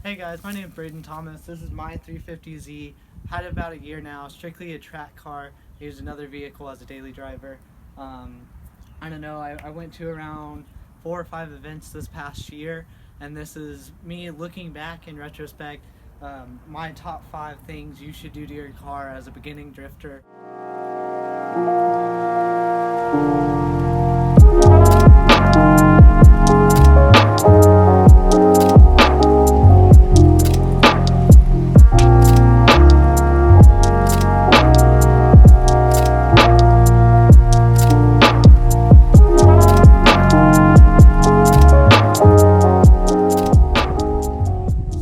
Hey guys, my name is Braden Thomas. This is my 350Z. Had it about a year now. Strictly a track car. Used another vehicle as a daily driver. I don't know. I went to around 4 or 5 events this past year, and this is me looking back in retrospect. My top 5 things you should do to your car as a beginning drifter.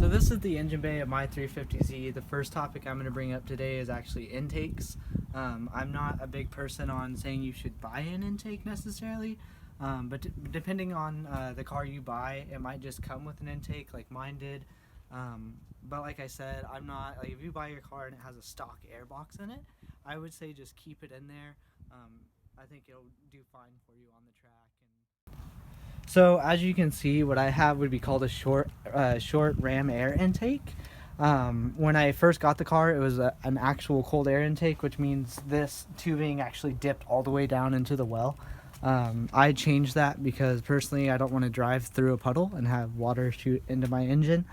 This is the engine bay of my 350Z. The first topic I'm going to bring up today is actually intakes. I'm not a big person on saying you should buy an intake necessarily, but depending on the car you buy, it might just come with an intake like mine did. But like I said, I'm not, like, if you buy your car and it has a stock air box in it, I would say just keep it in there. I think it'll do fine for you on the track. So as you can see, what I have would be called a short ram air intake. When I first got the car, it was an actual cold air intake, which means this tubing actually dipped all the way down into the well. I changed that because personally I don't want to drive through a puddle and have water shoot into my engine.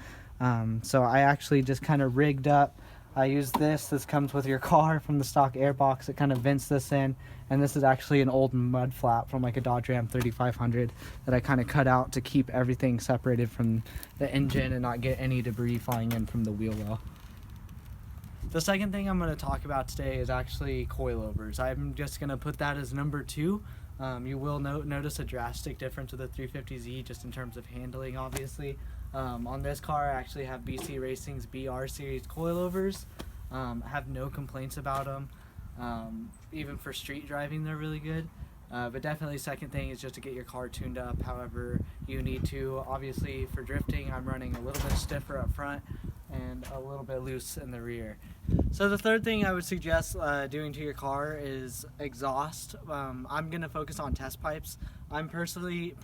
So I actually just kind of rigged up. I use this comes with your car from the stock air box. It kind of vents this in, and this is actually an old mud flap from like a Dodge Ram 3500 that I kind of cut out to keep everything separated from the engine and not get any debris flying in from the wheel well. The second thing I'm going to talk about today is actually coilovers. I'm just going to put that as number 2. You will notice a drastic difference with the 350Z just in terms of handling, obviously. On this car, I actually have BC Racing's BR series coilovers. I have no complaints about them. Even for street driving, they're really good. But definitely, second thing is just to get your car tuned up however you need to. Obviously, for drifting, I'm running a little bit stiffer up front and a little bit loose in the rear. So the third thing I would suggest doing to your car is exhaust. I'm going to focus on test pipes. I'm personally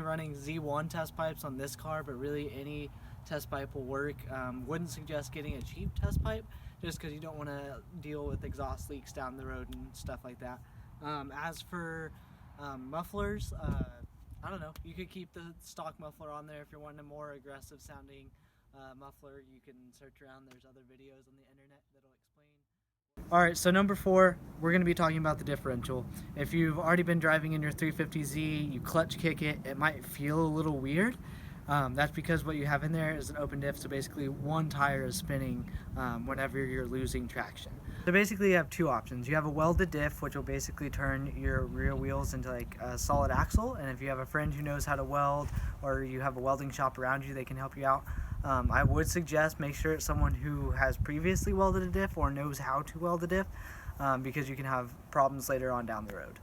running Z1 test pipes on this car, but really any test pipe will work. Wouldn't suggest getting a cheap test pipe just because you don't want to deal with exhaust leaks down the road and stuff like that. As for mufflers, I don't know, you could keep the stock muffler on there if you're wanting a more aggressive sounding muffler. You can search around, there's other videos on the internet that'll explain. Alright, so number 4, we're going to be talking about the differential. If you've already been driving in your 350Z, you clutch kick it, it might feel a little weird. That's because what you have in there is an open diff, so basically one tire is spinning whenever you're losing traction. So basically you have 2 options. You have a welded diff, which will basically turn your rear wheels into like a solid axle, and if you have a friend who knows how to weld or you have a welding shop around you, they can help you out. I would suggest make sure it's someone who has previously welded a diff or knows how to weld a diff, because you can have problems later on down the road.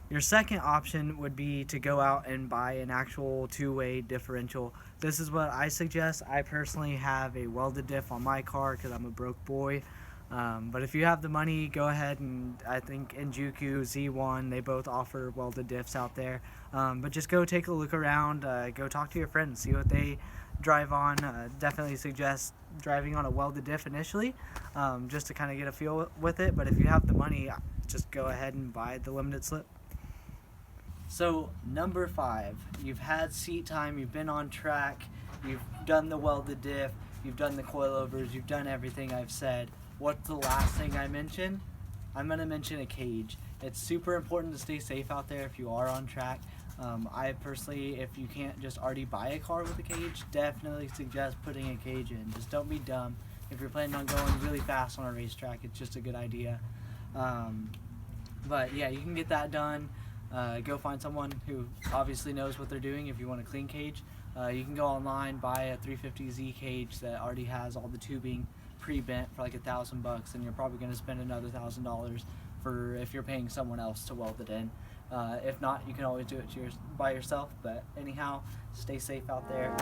Your second option would be to go out and buy an actual 2-way differential. This is what I suggest. I personally have a welded diff on my car because I'm a broke boy. But if you have the money, go ahead, and I think Injuku, Z1, they both offer welded diffs out there. But just go take a look around, go talk to your friends, see what they drive on. Definitely suggest driving on a welded diff initially, just to kind of get a feel with it. But if you have the money, just go ahead and buy the limited slip. So number 5, you've had seat time, you've been on track, you've done the welded diff, you've done the coilovers, you've done everything I've said. What's the last thing I mentioned? I'm going to mention a cage. It's super important to stay safe out there if you are on track. I personally, if you can't just already buy a car with a cage, definitely suggest putting a cage in. Just don't be dumb. If you're planning on going really fast on a racetrack, it's just a good idea. But yeah, you can get that done. Go find someone who obviously knows what they're doing if you want a clean cage. You can go online, buy a 350Z cage that already has all the tubing pre-bent for like $1,000, and you're probably going to spend another $1,000 for if you're paying someone else to weld it in. If not, you can always do it by yourself, but anyhow, stay safe out there.